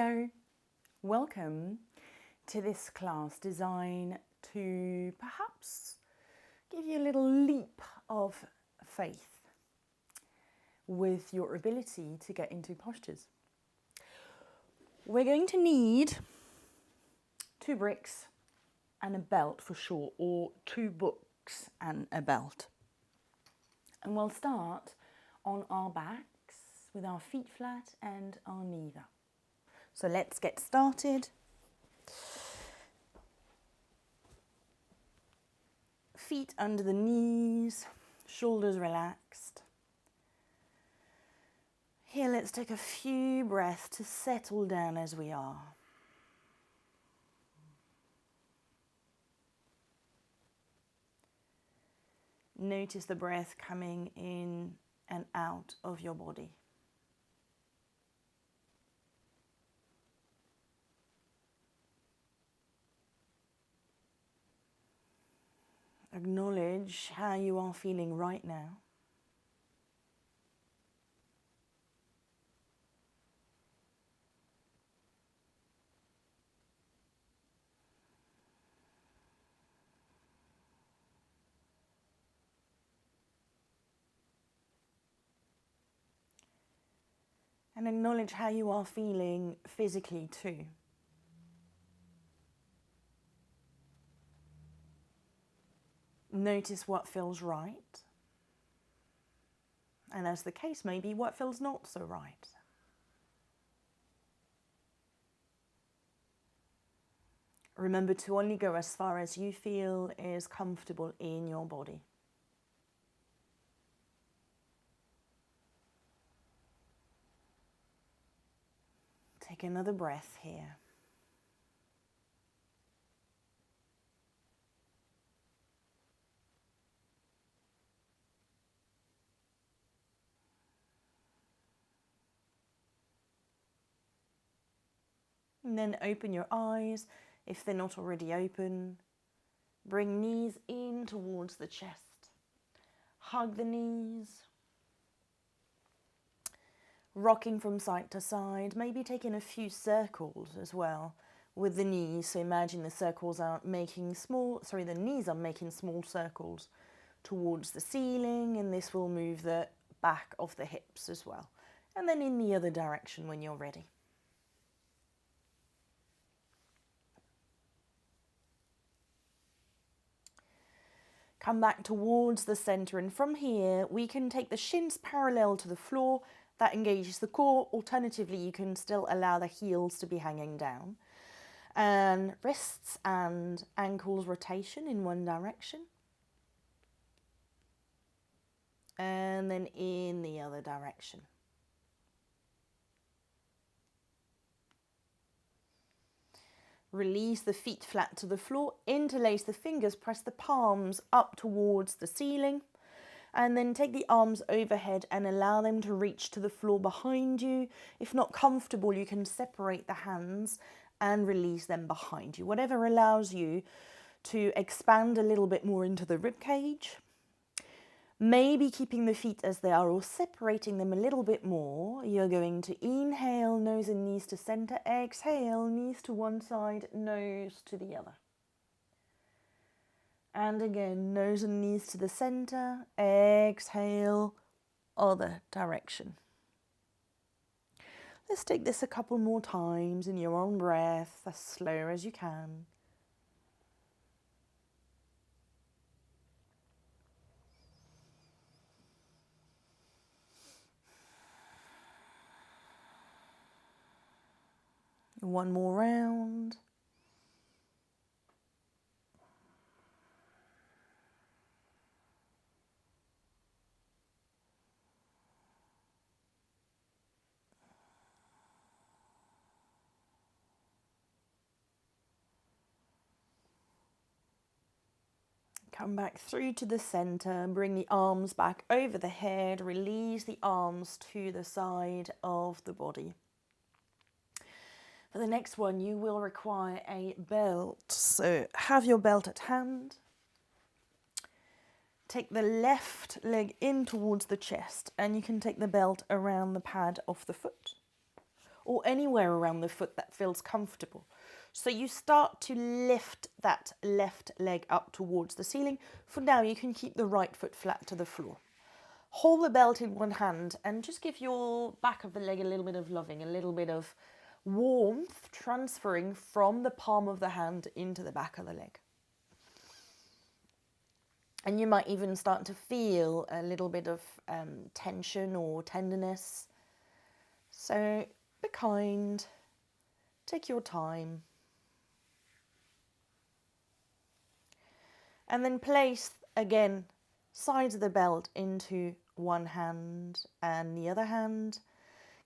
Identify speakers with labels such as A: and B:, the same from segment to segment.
A: Hello, welcome to this class designed to perhaps give you a little leap of faith with your ability to get into postures. We're going to need 2 bricks and a belt for sure, or 2 books and a belt. And we'll start on our backs with our feet flat and our knees up. So let's get started. Feet under the knees, shoulders relaxed. Here, let's take a few breaths to settle down as we are. Notice the breath coming in and out of your body. Acknowledge how you are feeling right now. And acknowledge how you are feeling physically too. Notice what feels right, and as the case may be, what feels not so right. Remember to only go as far as you feel is comfortable in your body. Take another breath here. And then open your eyes if they're not already open. Bring knees in towards the chest. Hug the knees. Rocking from side to side, maybe taking a few circles as well with the knees. So imagine the circles are making the knees are making small circles towards the ceiling, and this will move the back of the hips as well. And then in the other direction when you're ready. Come back towards the center, and from here we can take the shins parallel to the floor. That engages the core. Alternatively, you can still allow the heels to be hanging down. And wrists and ankles rotation in one direction. And then in the other direction. Release the feet flat to the floor. Interlace the fingers. Press the palms up towards the ceiling. And then take the arms overhead and allow them to reach to the floor behind you. If not comfortable, you can separate the hands and release them behind you. Whatever allows you to expand a little bit more into the rib cage. Maybe keeping the feet as they are or separating them a little bit more. You're going to inhale, nose and knees to center. Exhale, knees to one side, nose to the other. And again, nose and knees to the center. Exhale, other direction. Let's take this a couple more times in your own breath, as slow as you can. One more round. Come back through to the center, bring the arms back over the head, release the arms to the side of the body. For the next one, you will require a belt. So have your belt at hand. Take the left leg in towards the chest, and you can take the belt around the pad of the foot. or anywhere around the foot that feels comfortable. So you start to lift that left leg up towards the ceiling. For now, you can keep the right foot flat to the floor. Hold the belt in one hand and just give your back of the leg a little bit of loving, a little bit of warmth transferring from the palm of the hand into the back of the leg. And you might even start to feel a little bit of tension or tenderness. So be kind, take your time. And then place, again, sides of the belt into one hand and the other hand.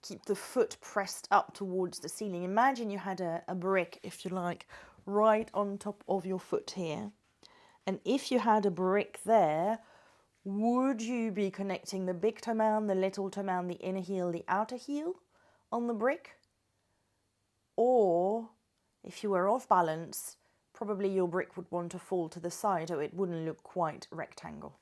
A: Keep the foot pressed up towards the ceiling. Imagine you had a brick, if you like, right on top of your foot here. And if you had a brick there, would you be connecting the big toe mound, the little toe mound, the inner heel, the outer heel on the brick? Or if you were off balance, probably your brick would want to fall to the side or it wouldn't look quite rectangle.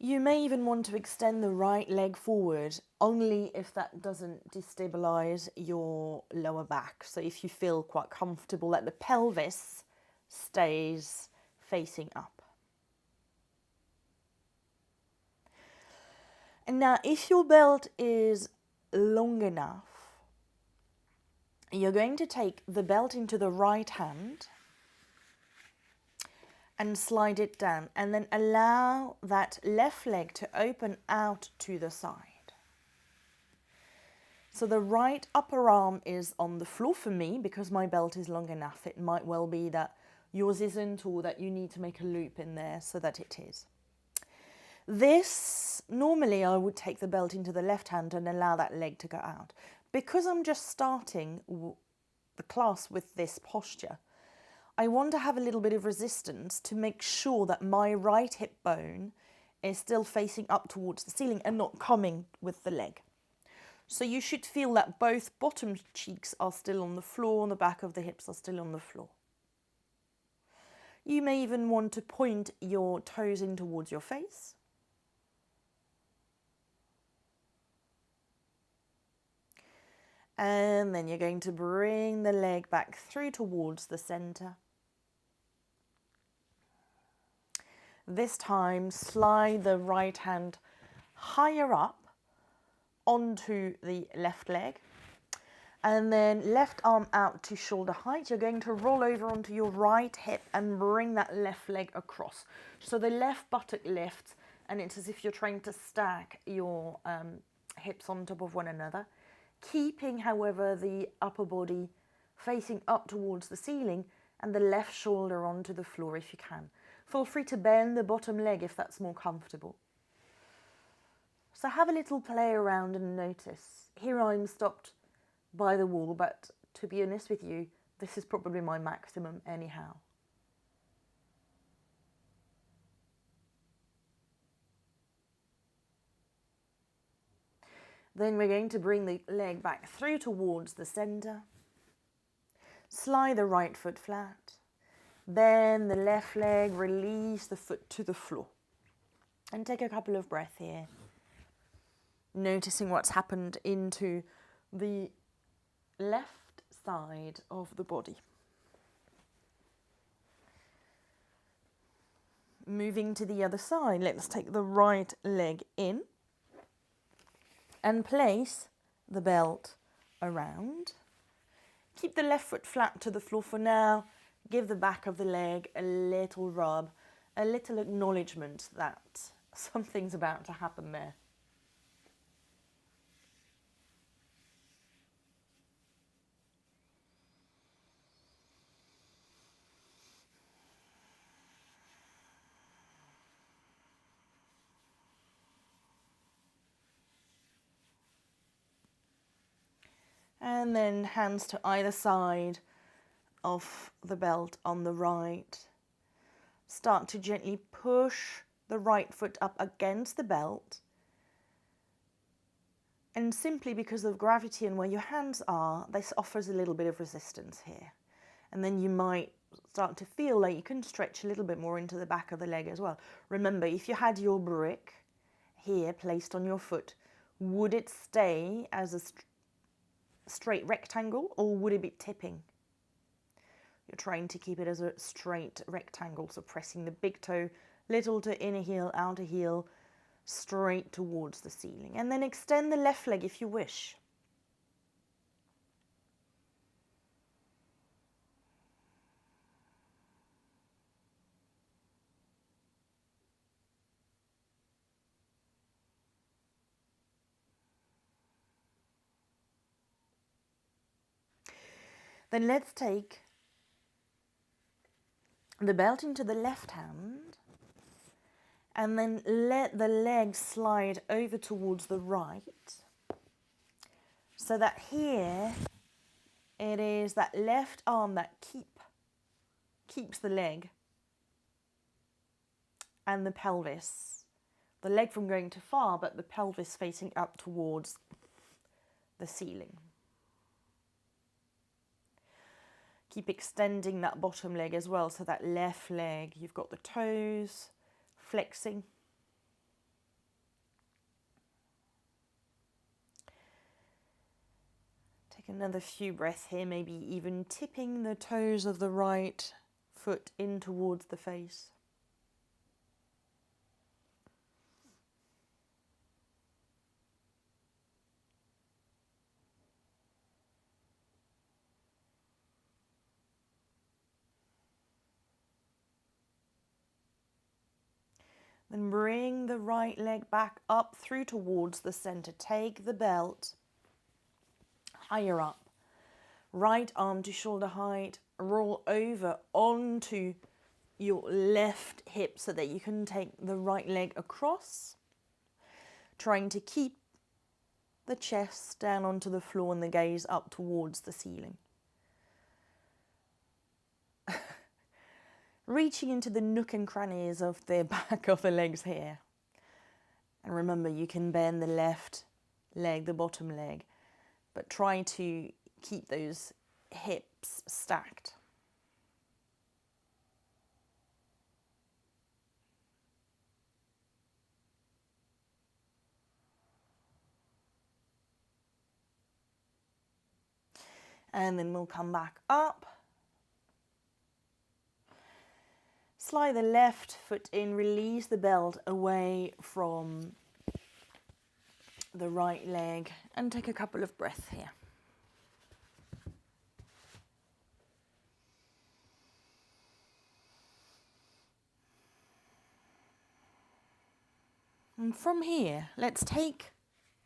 A: You may even want to extend the right leg forward, only if that doesn't destabilize your lower back. So if you feel quite comfortable that the pelvis stays facing up. And now if your belt is long enough, you're going to take the belt into the right hand and slide it down, and then allow that left leg to open out to the side. So the right upper arm is on the floor for me because my belt is long enough. It might well be that yours isn't, or that you need to make a loop in there so that it is. This, normally I would take the belt into the left hand and allow that leg to go out. Because I'm just starting the class with this posture, I want to have a little bit of resistance to make sure that my right hip bone is still facing up towards the ceiling and not coming with the leg. So you should feel that both bottom cheeks are still on the floor and the back of the hips are still on the floor. You may even want to point your toes in towards your face. And then you're going to bring the leg back through towards the center. This time, slide the right hand higher up onto the left leg. And then left arm out to shoulder height. You're going to roll over onto your right hip and bring that left leg across. So the left buttock lifts, and it's as if you're trying to stack your hips on top of one another. Keeping, however, the upper body facing up towards the ceiling and the left shoulder onto the floor if you can. Feel free to bend the bottom leg if that's more comfortable. So have a little play around and notice. Here I'm stopped by the wall, but to be honest with you, this is probably my maximum anyhow. Then we're going to bring the leg back through towards the center. Slide the right foot flat. Bend the left leg, release the foot to the floor. And take a couple of breaths here. Noticing what's happened into the left side of the body. Moving to the other side, let's take the right leg in and place the belt around. Keep the left foot flat to the floor for now. Give the back of the leg a little rub, a little acknowledgement that something's about to happen there. And then hands to either side of the belt on the right. Start to gently push the right foot up against the belt. And simply because of gravity and where your hands are, this offers a little bit of resistance here. And then you might start to feel like you can stretch a little bit more into the back of the leg as well. Remember, if you had your brick here placed on your foot, Would it stay as a straight rectangle, or would it be tipping? You're trying to keep it as a straight rectangle, so pressing the big toe, little toe, inner heel, outer heel, straight towards the ceiling. And then extend the left leg if you wish. Then let's take the belt into the left hand and then let the leg slide over towards the right, so that here it is that left arm that keeps the leg and the pelvis. The leg from going too far, but the pelvis facing up towards the ceiling. Keep extending that bottom leg as well, so that left leg, you've got the toes flexing. Take another few breaths here, maybe even tipping the toes of the right foot in towards the face. Then bring the right leg back up through towards the center. Take the belt higher up. Right arm to shoulder height. Roll over onto your left hip so that you can take the right leg across. Trying to keep the chest down onto the floor and the gaze up towards the ceiling. Reaching into the nook and crannies of the back of the legs here. And remember, you can bend the left leg, the bottom leg, but try to keep those hips stacked. And then we'll come back up. Slide the left foot in, release the belt away from the right leg, and take a couple of breaths here. And from here, let's take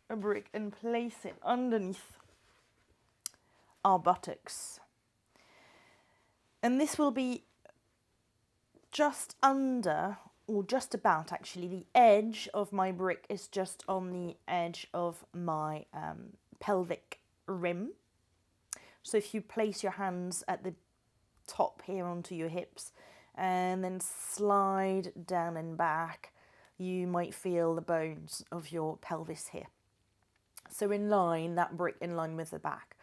A: a brick and place it underneath our buttocks. And this will be just under, or just about actually, the edge of my brick is just on the edge of my pelvic rim. So if you place your hands at the top here onto your hips and then slide down and back, you might feel the bones of your pelvis here. So in line, that brick in line with the back.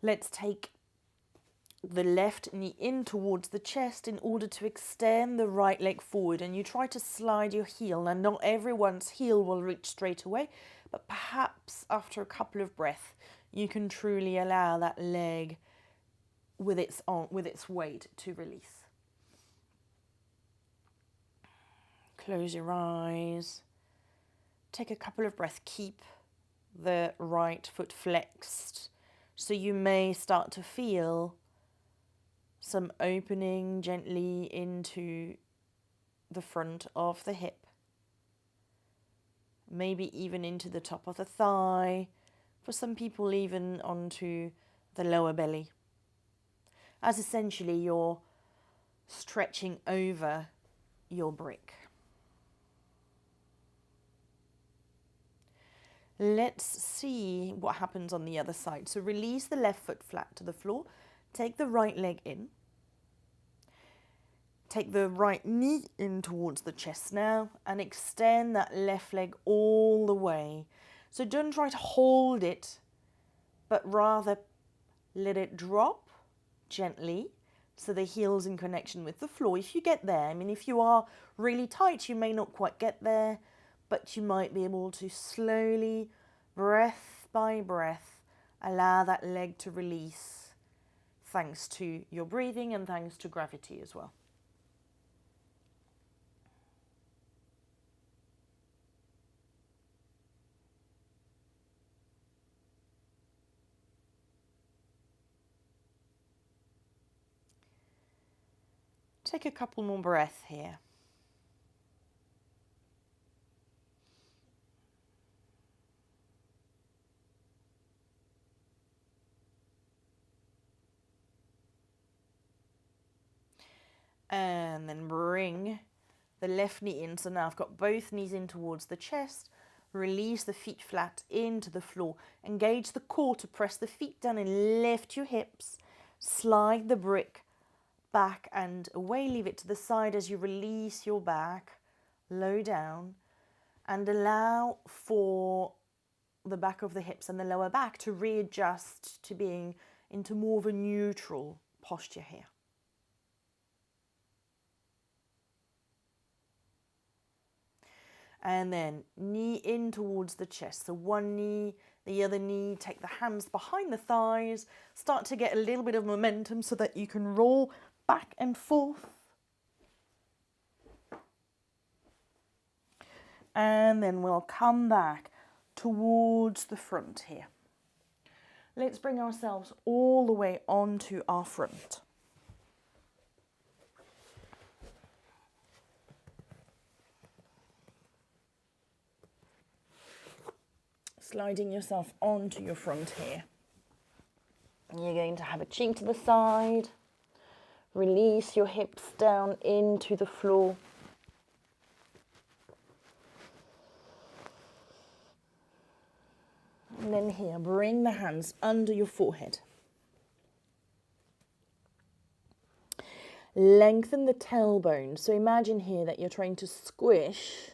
A: Let's take the left knee in towards the chest in order to extend the right leg forward, and you try to slide your heel. Now, not everyone's heel will reach straight away, but perhaps after a couple of breaths you can truly allow that leg with its weight to release. Close your eyes, take a couple of breaths, keep the right foot flexed, so you may start to feel some opening gently into the front of the hip, maybe even into the top of the thigh, for some people even onto the lower belly, as essentially you're stretching over your brick. Let's see what happens on the other side. So release the left foot flat to the floor. Take the right leg in. Take the right knee in towards the chest now and extend that left leg all the way. So don't try to hold it, but rather let it drop gently so the heel's in connection with the floor. If you get there, I mean, if you are really tight, you may not quite get there, but you might be able to slowly Breath by breath, allow that leg to release, thanks to your breathing and thanks to gravity as well. Take a couple more breaths here. And then bring the left knee in. So now I've got both knees in towards the chest. Release the feet flat into the floor. Engage the core to press the feet down and lift your hips. Slide the brick back and away. Leave it to the side as you release your back. Low down. And allow for the back of the hips and the lower back to readjust to being into more of a neutral posture here. And then knee in towards the chest. So one knee, the other knee, take the hands behind the thighs. Start to get a little bit of momentum so that you can roll back and forth. And then we'll come back towards the front here. Let's bring ourselves all the way onto our front. Sliding yourself onto your front here. You're going to have a cheek to the side. Release your hips down into the floor. And then here, bring the hands under your forehead. Lengthen the tailbone. So imagine here that you're trying to squish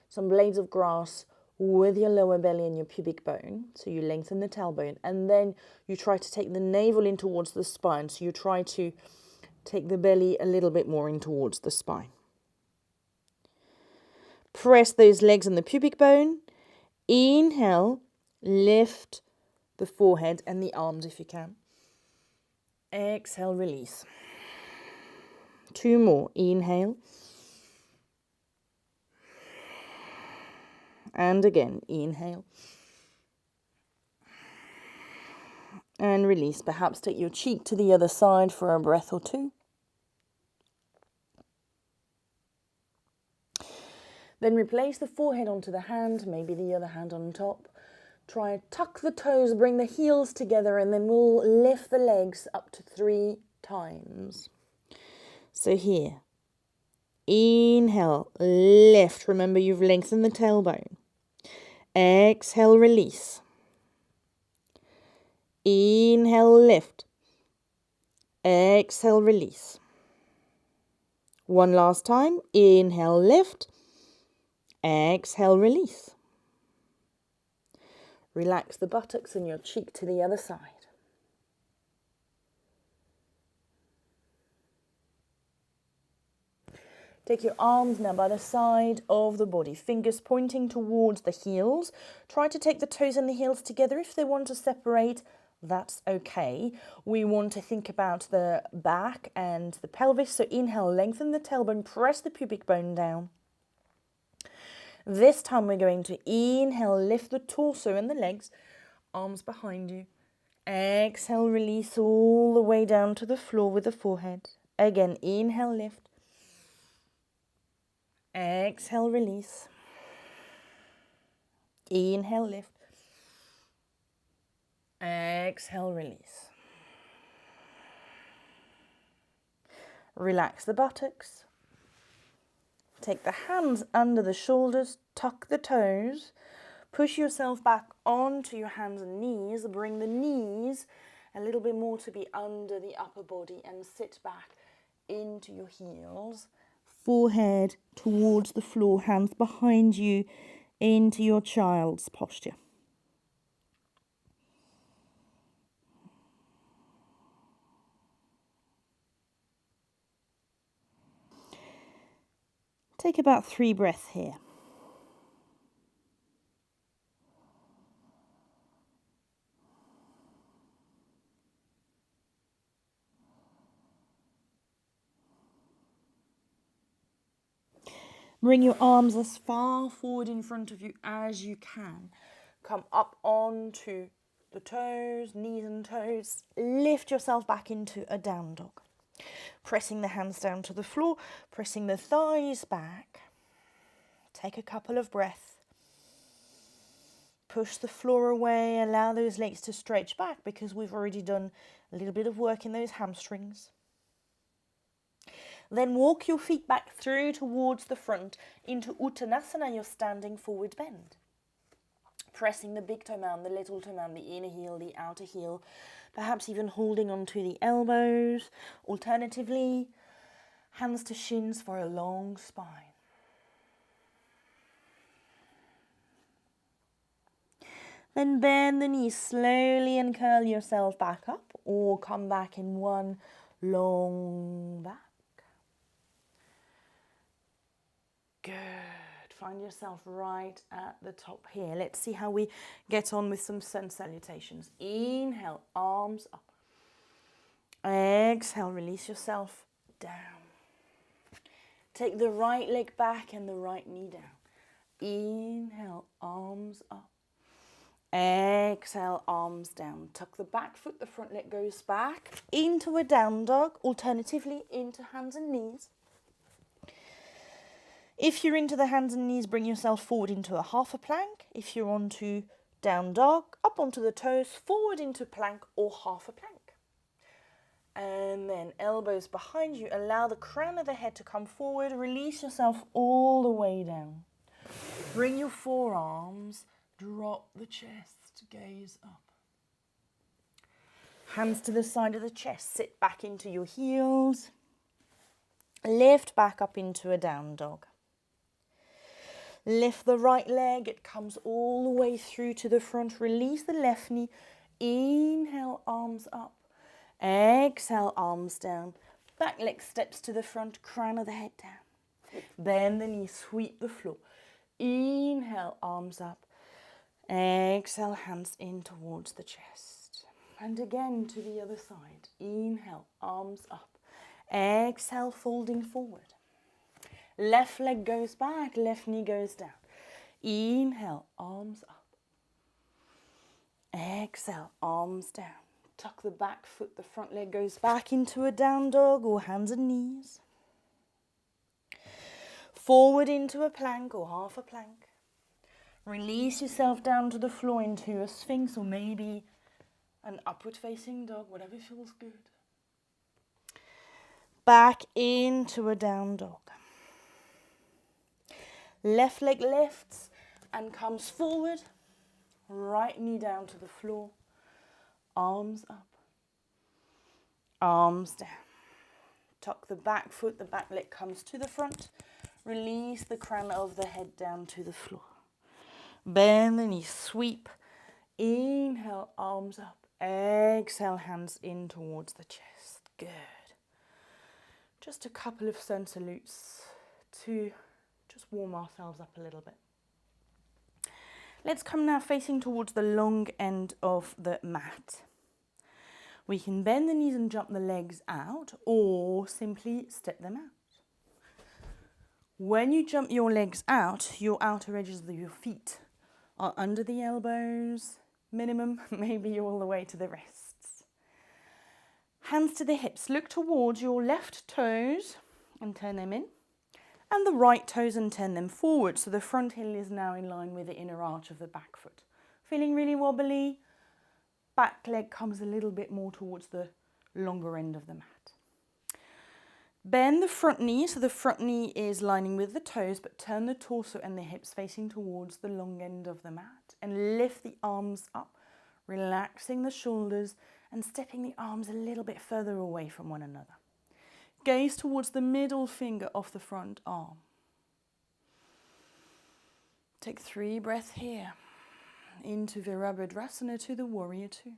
A: some blades of grass with your lower belly and your pubic bone. So you lengthen the tailbone and then you try to take the navel in towards the spine. So you try to take the belly a little bit more in towards the spine. Press those legs on the pubic bone. Inhale, lift the forehead and the arms if you can. Exhale, release. 2 more. Inhale. And again, inhale. And release. Perhaps take your cheek to the other side for a breath or 2. Then replace the forehead onto the hand, maybe the other hand on top. Try to tuck the toes, bring the heels together, and then we'll lift the legs up to 3 times. So here, inhale, lift. Remember, you've lengthened the tailbone. Exhale, release. Inhale, lift. Exhale, release. One last time. Inhale, lift. Exhale, release. Relax the buttocks and your cheek to the other side. Take your arms now by the side of the body, fingers pointing towards the heels. Try to take the toes and the heels together. If they want to separate, that's okay. We want to think about the back and the pelvis. So inhale, lengthen the tailbone, press the pubic bone down. This time we're going to inhale, lift the torso and the legs, arms behind you. Exhale, release all the way down to the floor with the forehead. Again, inhale, lift. Exhale, release. Inhale, lift. Exhale, release. Relax the buttocks. Take the hands under the shoulders, tuck the toes, push yourself back onto your hands and knees, bring the knees a little bit more to be under the upper body and sit back into your heels. Forehead towards the floor, hands behind you into your child's posture. Take about 3 breaths here. Bring your arms as far forward in front of you as you can. Come up onto the toes, knees and toes. Lift yourself back into a down dog. Pressing the hands down to the floor, pressing the thighs back. Take a couple of breaths. Push the floor away, allow those legs to stretch back because we've already done a little bit of work in those hamstrings. Then walk your feet back through towards the front into Uttanasana, your standing forward bend. Pressing the big toe mound, the little toe mound, the inner heel, the outer heel, perhaps even holding onto the elbows. Alternatively, hands to shins for a long spine. Then bend the knees slowly and curl yourself back up or come back in one long back. Good. Find yourself right at the top here. Let's see how we get on with some sun salutations. Inhale, arms up. Exhale, release yourself down. Take the right leg back and the right knee down. Inhale, arms up. Exhale, arms down. Tuck the back foot, the front leg goes back into a down dog, alternatively into hands and knees. If you're into the hands and knees, bring yourself forward into a half a plank. If you're onto down dog, up onto the toes, forward into plank or half a plank. And then elbows behind you, allow the crown of the head to come forward, release yourself all the way down. Bring your forearms, drop the chest, gaze up. Hands to the side of the chest, sit back into your heels. Lift back up into a down dog. Lift the right leg, it comes all the way through to the front. Release the left knee. Inhale, arms up. Exhale, arms down. Back leg steps to the front, crown of the head down. Bend the knee, sweep the floor. Inhale, arms up. Exhale, hands in towards the chest. And again to the other side. Inhale, arms up. Exhale, folding forward. Left leg goes back, left knee goes down. Inhale, arms up. Exhale, arms down. Tuck the back foot, the front leg goes back into a down dog or hands and knees. Forward into a plank or half a plank. Release yourself down to the floor into a sphinx or maybe an upward facing dog, whatever feels good. Back into a down dog. Left leg lifts and comes forward. Right knee down to the floor. Arms up. Arms down. Tuck the back foot, the back leg comes to the front. Release the crown of the head down to the floor. Bend the knee, sweep. Inhale, arms up. Exhale, hands in towards the chest. Good. Just a couple of sun salutes to just warm ourselves up a little bit. Let's come now facing towards the long end of the mat. We can bend the knees and jump the legs out or simply step them out. When you jump your legs out, your outer edges of your feet are under the elbows, minimum, maybe all the way to the wrists. Hands to the hips, look towards your left toes and turn them in, and the right toes and turn them forward, so the front heel is now in line with the inner arch of the back foot. Feeling really wobbly, back leg comes a little bit more towards the longer end of the mat. Bend the front knee, so the front knee is lining with the toes, but turn the torso and the hips facing towards the long end of the mat, and lift the arms up, relaxing the shoulders and stepping the arms a little bit further away from one another. Gaze towards the middle finger of the front arm. Take 3 breaths here. Into Virabhadrasana to the warrior 2.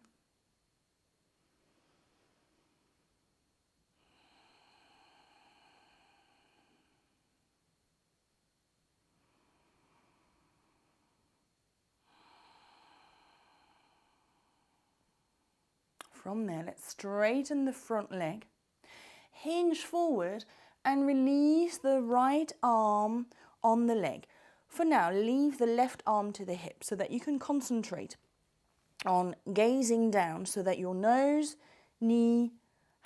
A: From there, let's straighten the front leg. Hinge forward and release the right arm on the leg. For now, leave the left arm to the hip so that you can concentrate on gazing down so that your nose, knee,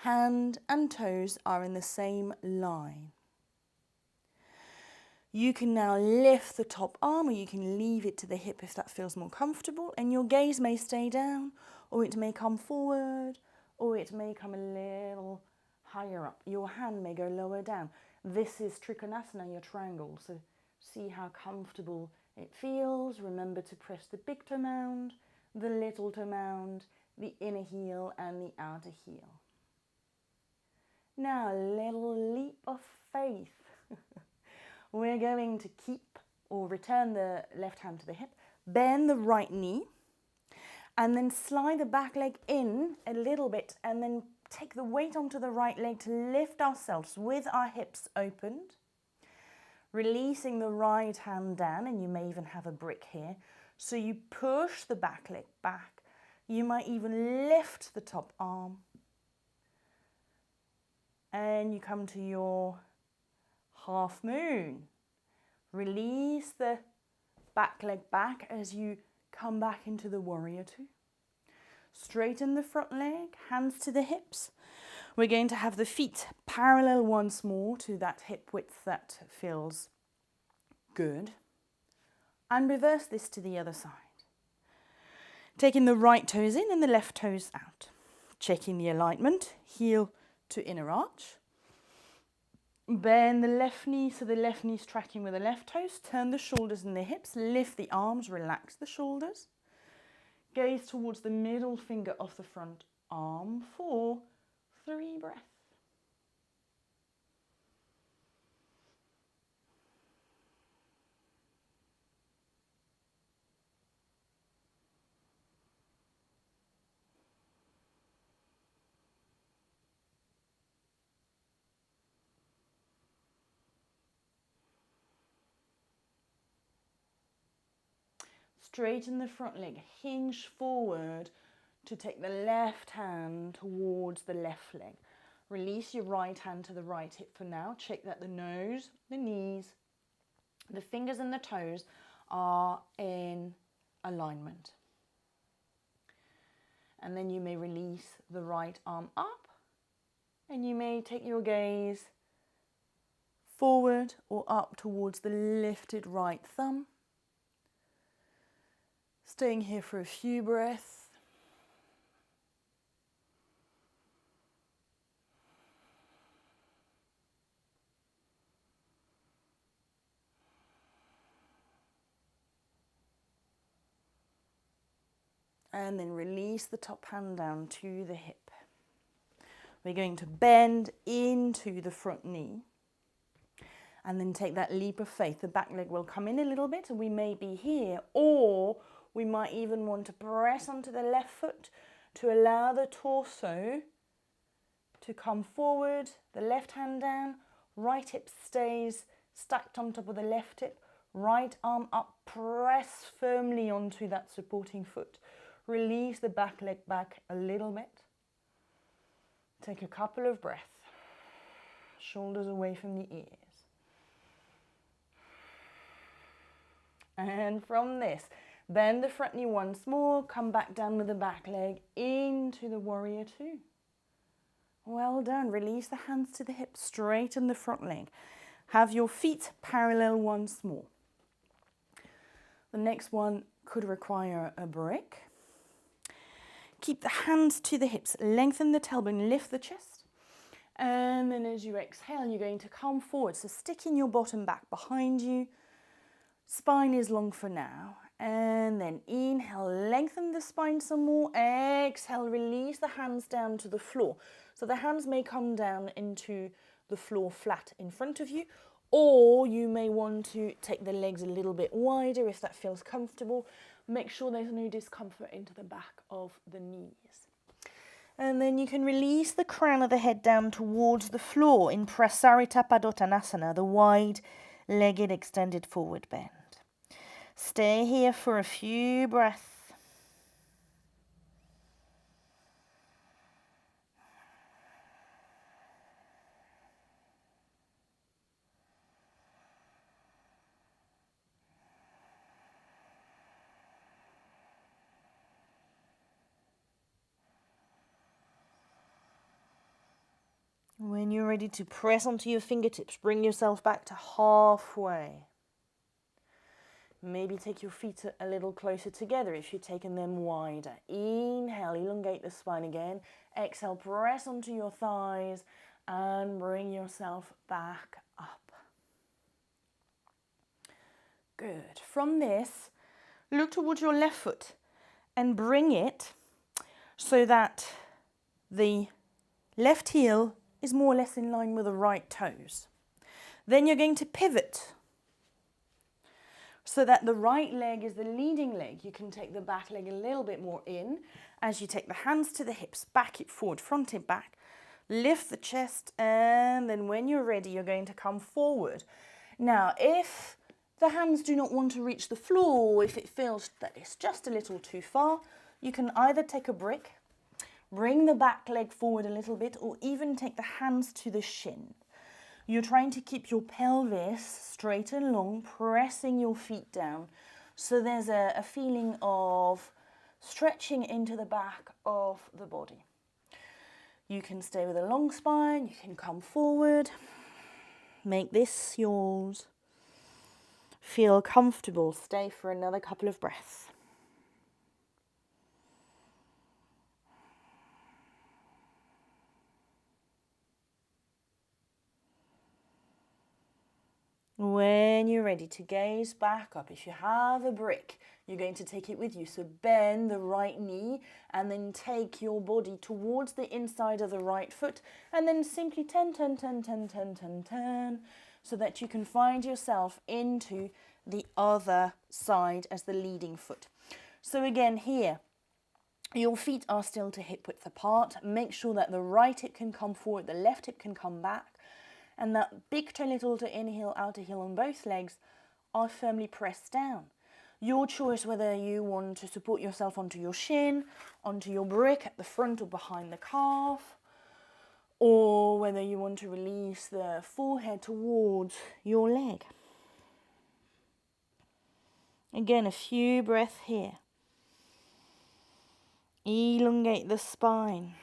A: hand and toes are in the same line. You can now lift the top arm, or you can leave it to the hip if that feels more comfortable, and your gaze may stay down, or it may come forward, or it may come a little higher up. Your hand may go lower down. This is Trikonasana, your triangle, so see how comfortable it feels. Remember to press the big toe mound, the little toe mound, the inner heel and the outer heel. Now a little leap of faith. We're going to keep or return the left hand to the hip, bend the right knee, and then slide the back leg in a little bit, and then take the weight onto the right leg to lift ourselves with our hips opened, releasing the right hand down, and you may even have a brick here. So you push the back leg back. You might even lift the top arm, and you come to your half moon. Release the back leg back as you come back into the warrior two. Straighten the front leg, hands to the hips. We're going to have the feet parallel once more to that hip width that feels good. And reverse this to the other side. Taking the right toes in and the left toes out. Checking the alignment, heel to inner arch. Bend the left knee so the left knee's tracking with the left toes. Turn the shoulders and the hips. Lift the arms, relax the shoulders. Gaze towards the middle finger of the front arm for 3 breaths. Straighten the front leg, hinge forward to take the left hand towards the left leg. Release your right hand to the right hip for now. Check that the nose, the knees, the fingers and the toes are in alignment. And then you may release the right arm up, and you may take your gaze forward or up towards the lifted right thumb. Staying here for a few breaths. And then release the top hand down to the hip. We're going to bend into the front knee. And then take that leap of faith. The back leg will come in a little bit, and we may be here, or we might even want to press onto the left foot to allow the torso to come forward, the left hand down, right hip stays stacked on top of the left hip, right arm up, press firmly onto that supporting foot. Release the back leg back a little bit. Take a couple of breaths. Shoulders away from the ears. And from this, bend the front knee once more, come back down with the back leg into the warrior two. Well done. Release the hands to the hips, straighten the front leg. Have your feet parallel once more. The next one could require a break. Keep the hands to the hips, lengthen the tailbone, lift the chest. And then as you exhale, you're going to come forward. So sticking your bottom back behind you. Spine is long for now. And then inhale, lengthen the spine some more. Exhale, release the hands down to the floor. So the hands may come down into the floor flat in front of you, or you may want to take the legs a little bit wider if that feels comfortable. Make sure there's no discomfort into the back of the knees. And then you can release the crown of the head down towards the floor in Prasarita Padottanasana, the wide-legged extended forward bend. Stay here for a few breaths. When you're ready to press onto your fingertips, bring yourself back to halfway. Maybe take your feet a little closer together if you've taken them wider. Inhale, elongate the spine again. Exhale, press onto your thighs and bring yourself back up. Good. From this, look towards your left foot and bring it so that the left heel is more or less in line with the right toes. Then you're going to pivot so that the right leg is the leading leg. You can take the back leg a little bit more in as you take the hands to the hips, back it forward, front it back, lift the chest, and then when you're ready, you're going to come forward. Now, if the hands do not want to reach the floor, if it feels that it's just a little too far, you can either take a brick, bring the back leg forward a little bit, or even take the hands to the shin. You're trying to keep your pelvis straight and long, pressing your feet down. So there's a feeling of stretching into the back of the body. You can stay with a long spine, you can come forward. Make this yours. Feel comfortable. Stay for another couple of breaths. When you're ready to gaze back up, if you have a brick, you're going to take it with you. So bend the right knee and then take your body towards the inside of the right foot and then simply turn so that you can find yourself into the other side as the leading foot. So again here, your feet are still to hip width apart. Make sure that the right hip can come forward, the left hip can come back. And that big toe, little toe, inhale, outer heel on both legs are firmly pressed down. Your choice whether you want to support yourself onto your shin, onto your brick at the front or behind the calf, or whether you want to release the forehead towards your leg. Again, a few breaths here. Elongate the spine.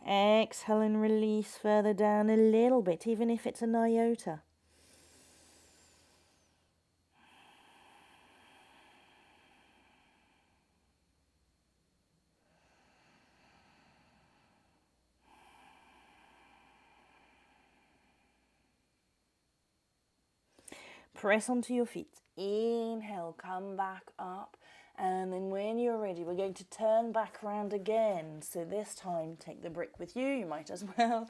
A: Exhale and release further down a little bit, even if it's an iota. Press onto your feet. Inhale, come back up. And then when you're ready, we're going to turn back around again. So this time, take the brick with you. You might as well.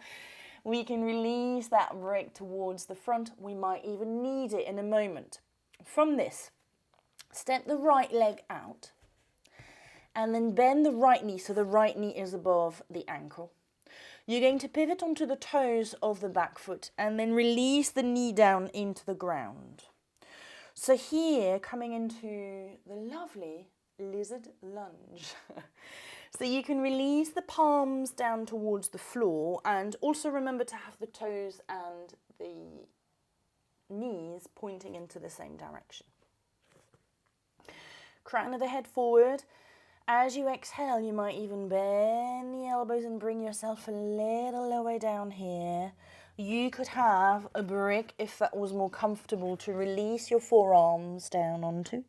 A: We can release that brick towards the front. We might even need it in a moment. From this, step the right leg out. And then bend the right knee so the right knee is above the ankle. You're going to pivot onto the toes of the back foot and then release the knee down into the ground. So here, coming into the lovely lizard lunge. So you can release the palms down towards the floor and also remember to have the toes and the knees pointing into the same direction. Crown of the head forward. As you exhale, you might even bend the elbows and bring yourself a little lower down here. You could have a brick if that was more comfortable to release your forearms down onto.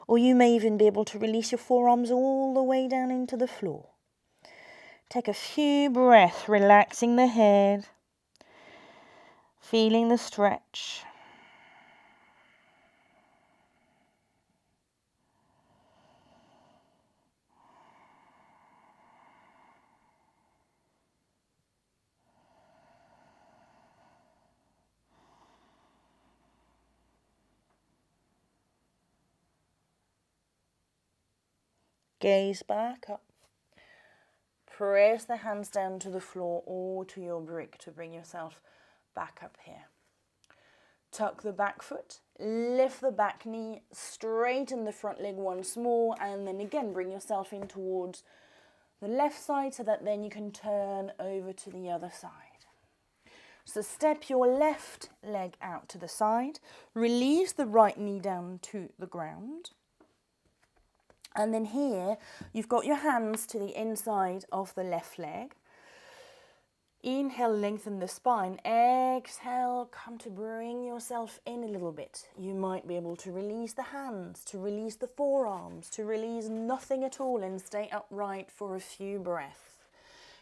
A: Or you may even be able to release your forearms all the way down into the floor. Take a few breaths, relaxing the head, feeling the stretch. Gaze back up. Press the hands down to the floor or to your brick to bring yourself back up here. Tuck the back foot, lift the back knee, straighten the front leg once more, and then again bring yourself in towards the left side so that then you can turn over to the other side. So step your left leg out to the side, release the right knee down to the ground. And then here, you've got your hands to the inside of the left leg. Inhale, lengthen the spine. Exhale, come to bring yourself in a little bit. You might be able to release the hands, to release the forearms, to release nothing at all and stay upright for a few breaths.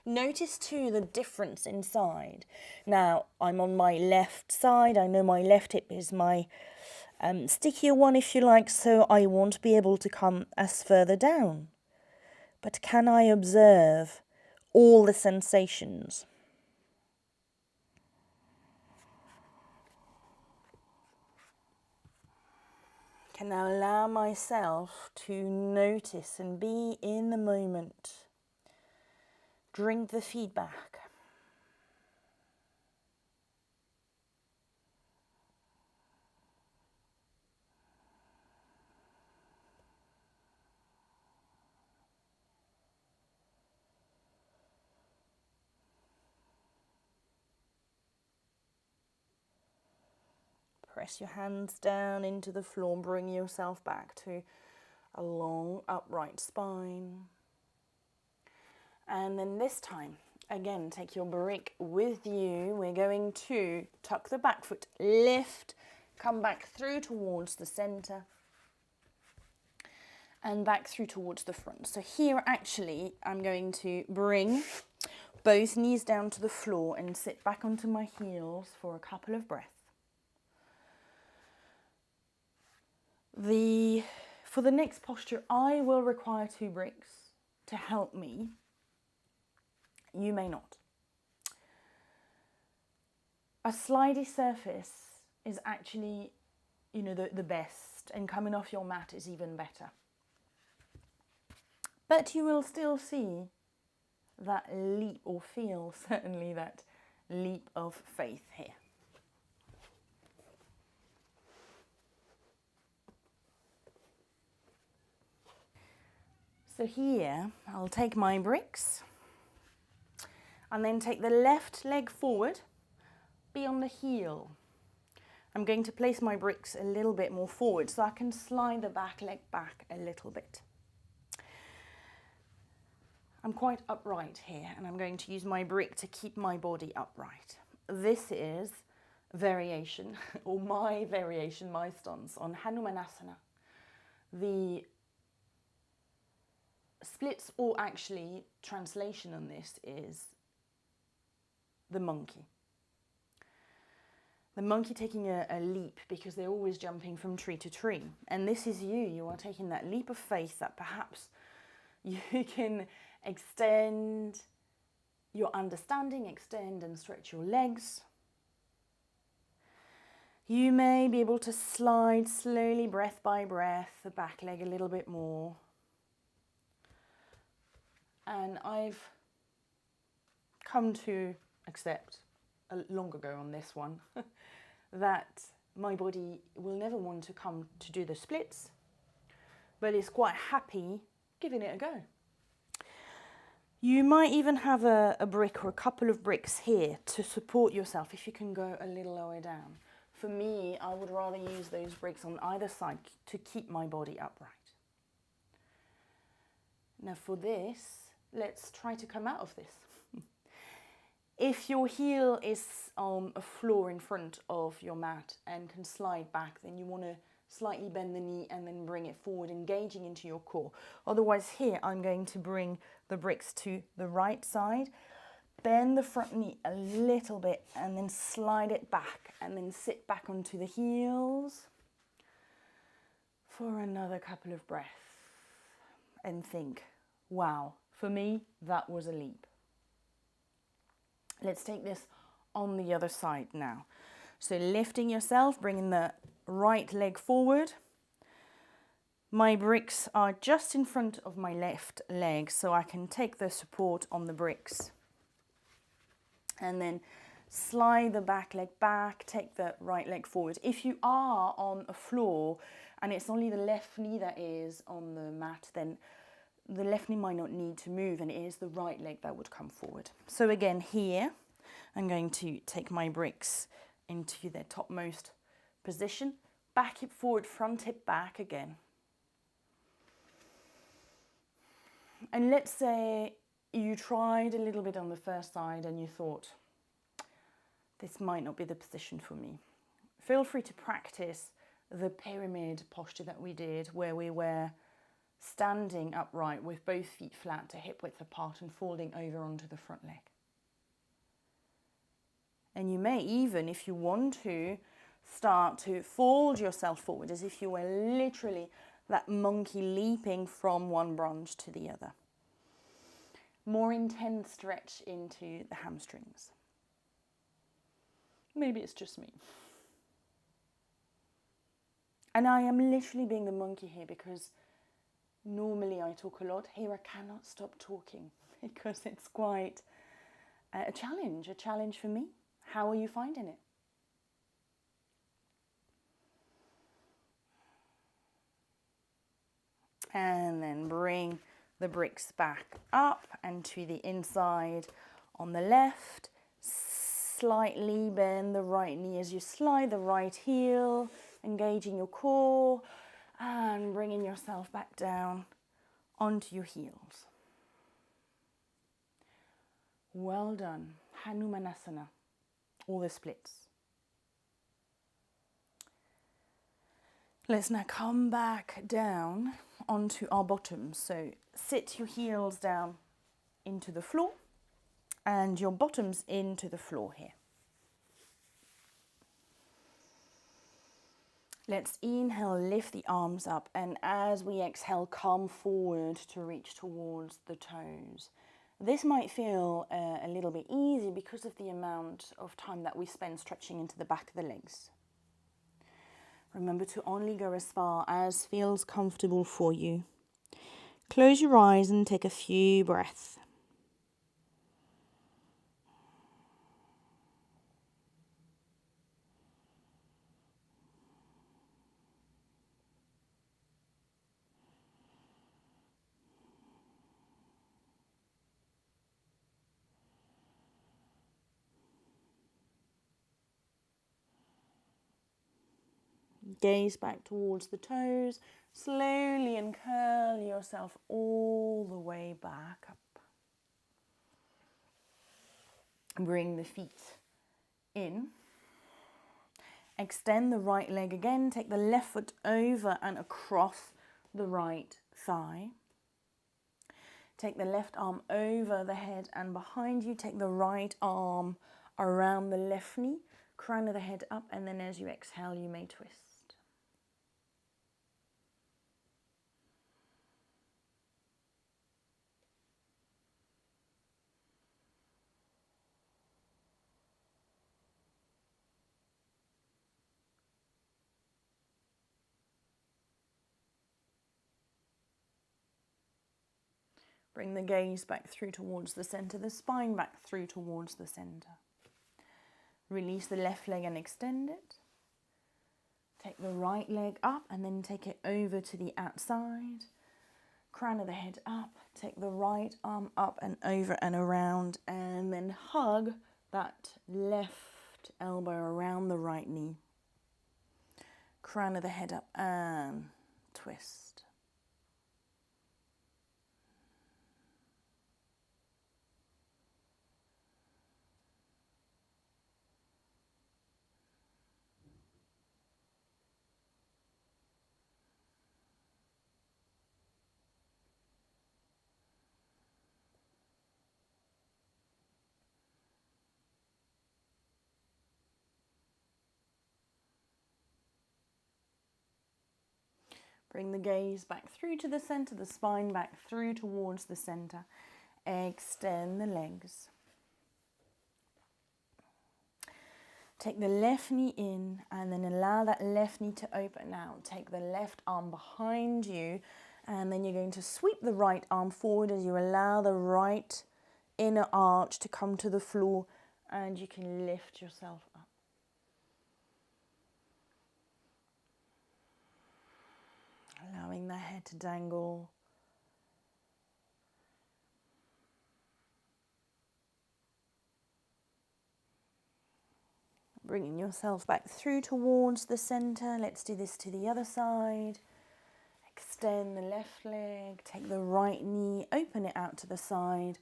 A: Notice too the difference inside. Now, I'm on my left side. I know my left hip is my stickier one, if you like, so I won't be able to come as further down. But can I observe all the sensations? Can I allow myself to notice and be in the moment? Drink the feedback. Press your hands down into the floor, bring yourself back to a long upright spine. And then this time, again, take your brick with you. We're going to tuck the back foot, lift, come back through towards the center, and back through towards the front. So here, actually, I'm going to bring both knees down to the floor and sit back onto my heels for a couple of breaths. For the next posture, I will require 2 bricks to help me. You may not. A slidey surface is actually, the best, and coming off your mat is even better. But you will still see that leap, or feel certainly that leap of faith here. So here, I'll take my bricks and then take the left leg forward, be on the heel. I'm going to place my bricks a little bit more forward so I can slide the back leg back a little bit. I'm quite upright here and I'm going to use my brick to keep my body upright. This is variation, or my variation, my stance on Hanumanasana. The splits, or actually translation on this, is the monkey. The monkey taking a leap, because they're always jumping from tree to tree. And this is you. You are taking that leap of faith that perhaps you can extend your understanding, extend and stretch your legs. You may be able to slide slowly, breath by breath, the back leg a little bit more. And I've come to accept long ago on this one that my body will never want to come to do the splits, but is quite happy giving it a go. You might even have a brick or a couple of bricks here to support yourself if you can go a little lower down. For me, I would rather use those bricks on either side to keep my body upright. Now for this, let's try to come out of this. If your heel is on a floor in front of your mat and can slide back, then you want to slightly bend the knee and then bring it forward, engaging into your core. Otherwise here, I'm going to bring the bricks to the right side, bend the front knee a little bit and then slide it back and then sit back onto the heels for another couple of breaths and think, wow, for me, that was a leap. Let's take this on the other side now. So lifting yourself, bringing the right leg forward. My bricks are just in front of my left leg, so I can take the support on the bricks. And then slide the back leg back, take the right leg forward. If you are on a floor and it's only the left knee that is on the mat, then the left knee might not need to move and it is the right leg that would come forward. So again here, I'm going to take my bricks into their topmost position, back hip forward, front hip back again. And let's say you tried a little bit on the first side and you thought, this might not be the position for me, feel free to practice the pyramid posture that we did, where we were standing upright with both feet flat to hip width apart and folding over onto the front leg. And you may even, if you want to, start to fold yourself forward as if you were literally that monkey leaping from one branch to the other. More intense stretch into the hamstrings. Maybe it's just me. And I am literally being the monkey here because normally I talk a lot. Here I cannot stop talking because it's quite a challenge for me. How are you finding it? And then bring the bricks back up and to the inside on the left. Slightly bend the right knee as you slide the right heel, engaging your core and bringing yourself back down onto your heels. Well done. Hanumanasana, all the splits. Let's now come back down onto our bottoms. So sit your heels down into the floor and your bottoms into the floor here. Let's inhale, lift the arms up, and as we exhale, come forward to reach towards the toes. This might feel a little bit easy because of the amount of time that we spend stretching into the back of the legs. Remember to only go as far as feels comfortable for you. Close your eyes and take a few breaths. Gaze back towards the toes, slowly, and curl yourself all the way back up. Bring the feet in. Extend the right leg again. Take the left foot over and across the right thigh. Take the left arm over the head and behind you. Take the right arm around the left knee. Crown of the head up, and then as you exhale, you may twist. Bring the gaze back through towards the center, the spine back through towards the center. Release the left leg and extend it. Take the right leg up and then take it over to the outside. Crown of the head up. Take the right arm up and over and around, and then hug that left elbow around the right knee. Crown of the head up and twist. Bring the gaze back through to the center, the spine back through towards the center. Extend the legs. Take the left knee in and then allow that left knee to open out. Take the left arm behind you and then you're going to sweep the right arm forward as you allow the right inner arch to come to the floor, and you can lift yourself up. Allowing the head to dangle. Bringing yourself back through towards the center. Let's do this to the other side. Extend the left leg. Take the right knee, open it out to the side.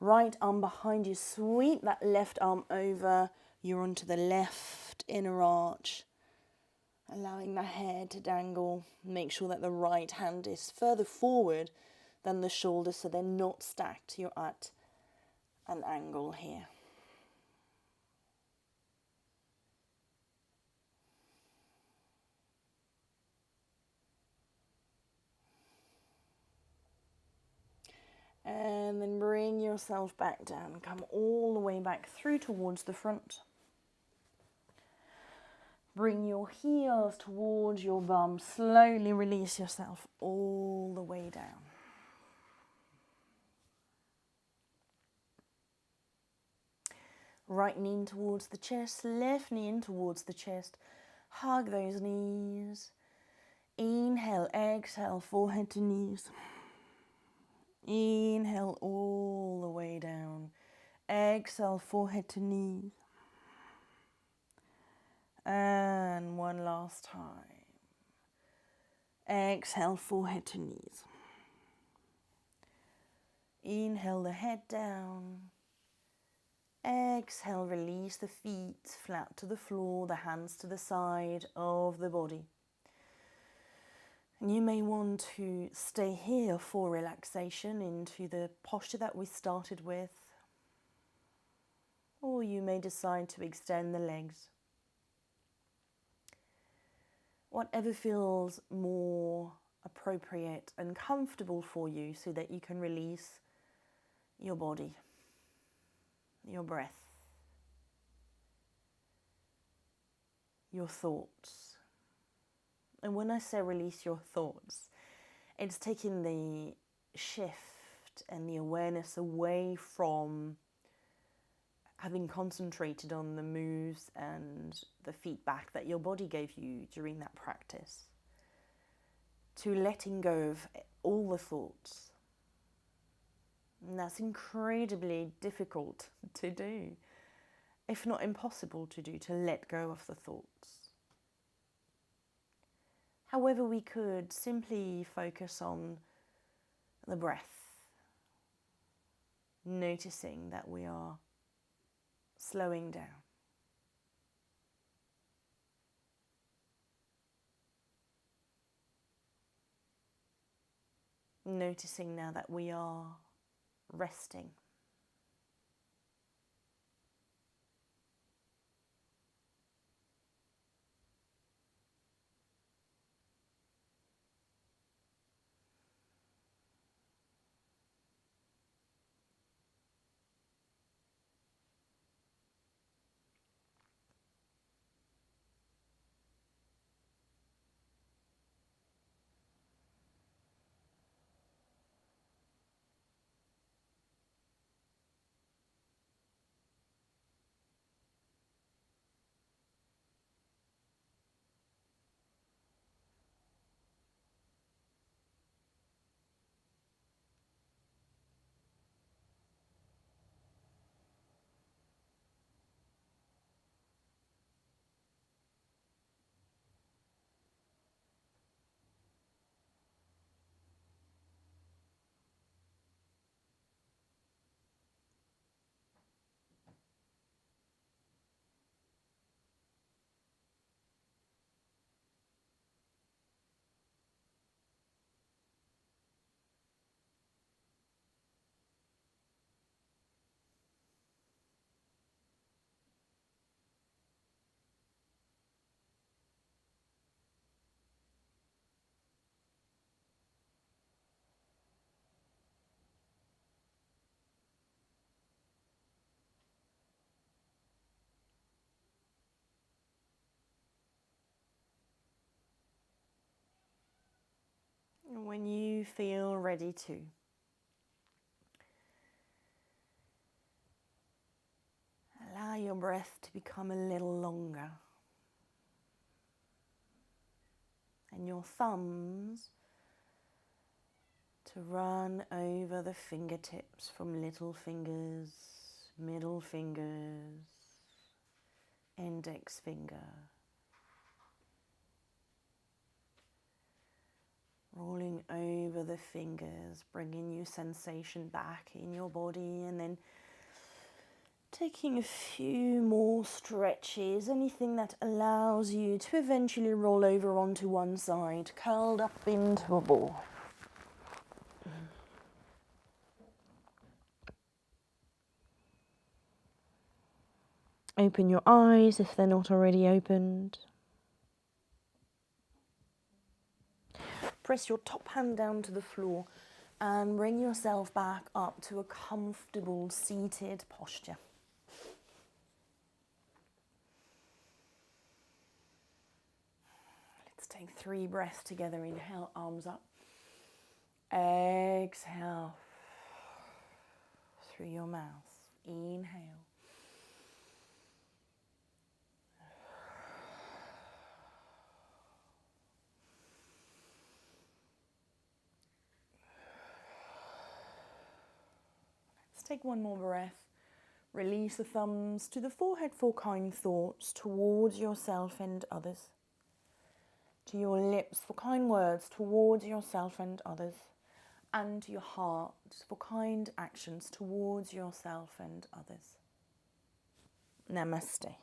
A: Right arm behind you, sweep that left arm over. You're onto the left inner arch, allowing the head to dangle. Make sure that the right hand is further forward than the shoulders so they're not stacked. You're at an angle here. And then bring yourself back down. Come all the way back through towards the front. Bring your heels towards your bum. Slowly release yourself all the way down. Right knee in towards the chest, left knee in towards the chest. Hug those knees. Inhale, exhale, forehead to knees. Inhale all the way down. Exhale, forehead to knees. And one last time. Exhale, forehead to knees. Inhale the head down. Exhale, release the feet flat to the floor, the hands to the side of the body. And you may want to stay here for relaxation into the posture that we started with. Or you may decide to extend the legs. Whatever feels more appropriate and comfortable for you so that you can release your body, your breath, your thoughts. And when I say release your thoughts, it's taking the shift and the awareness away from having concentrated on the moves and the feedback that your body gave you during that practice, to letting go of all the thoughts. And that's incredibly difficult to do, if not impossible to do, to let go of the thoughts. However, we could simply focus on the breath, noticing that we are slowing down. Noticing now that we are resting. And when you feel ready to, allow your breath to become a little longer. And your thumbs to run over the fingertips from little fingers, middle fingers, index finger, rolling over the fingers, bringing your sensation back in your body, and then taking a few more stretches, anything that allows you to eventually roll over onto one side, curled up into a ball. Open your eyes if they're not already opened. Press your top hand down to the floor and bring yourself back up to a comfortable seated posture. Let's take 3 breaths together. Inhale, arms up. Exhale through your mouth. Inhale. Let's take one more breath. Release the thumbs to the forehead for kind thoughts towards yourself and others. To your lips for kind words towards yourself and others. And to your heart for kind actions towards yourself and others. Namaste.